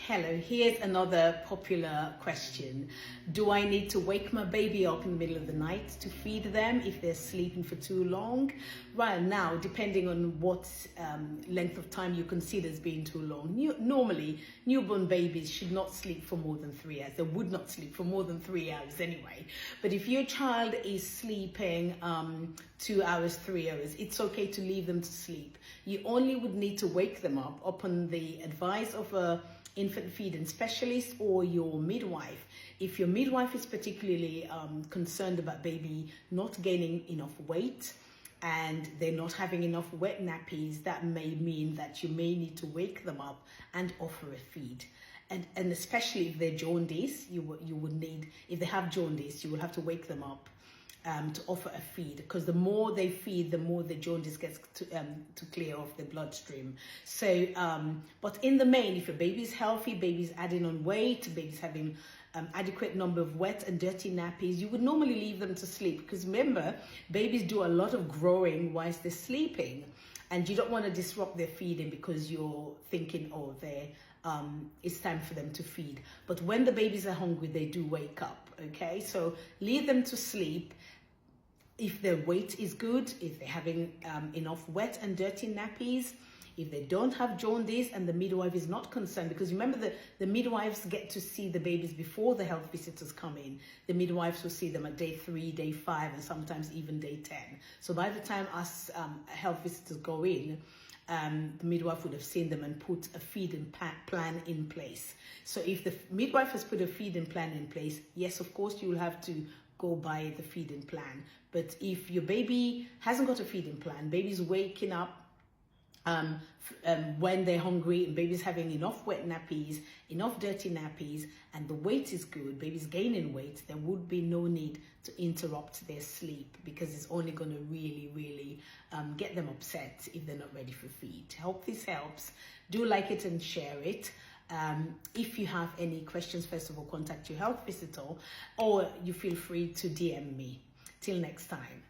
Hello, here's another popular question. Do I need to wake my baby up in the middle of the night to feed them if they're sleeping for too long? Right now, depending on what length of time you consider as being too long, normally newborn babies should not sleep for more than 3 hours. They would not sleep for more than 3 hours anyway. But if your child is sleeping 2 hours, 3 hours, it's okay to leave them to sleep. You only would need to wake them up upon the advice of a infant feeding specialist or your midwife. If your midwife is particularly concerned about baby not gaining enough weight and they're not having enough wet nappies, that may mean that you may need to wake them up and offer a feed. And especially if they're jaundiced, you would need, if they have jaundice, you will have to wake them up to offer a feed, because the more they feed, the more the jaundice gets to clear off the bloodstream. So, but in the main, if your baby's healthy, baby's adding on weight, baby's having adequate number of wet and dirty nappies, you would normally leave them to sleep, because remember, babies do a lot of growing whilst they're sleeping, and you don't want to disrupt their feeding because you're thinking, oh, it's time for them to feed. But when the babies are hungry, they do wake up, okay? So leave them to sleep. If their weight is good, if they're having enough wet and dirty nappies, if they don't have jaundice and the midwife is not concerned, because remember the midwives get to see the babies before the health visitors come in. The midwives will see them at day 3, day 5, and sometimes even day 10. So by the time us health visitors go in, the midwife would have seen them and put a feeding plan in place. So if the midwife has put a feeding plan in place, yes, of course, you will have to go by the feeding plan. But if your baby hasn't got a feeding plan, baby's waking up when they're hungry, and baby's having enough wet nappies, enough dirty nappies, and the weight is good, baby's gaining weight, there would be no need to interrupt their sleep, because it's only going to really get them upset if they're not ready for feed. Hope this helps. Do like it and share it. If you have any questions, first of all, contact your health visitor, or you feel free to DM me. Till next time.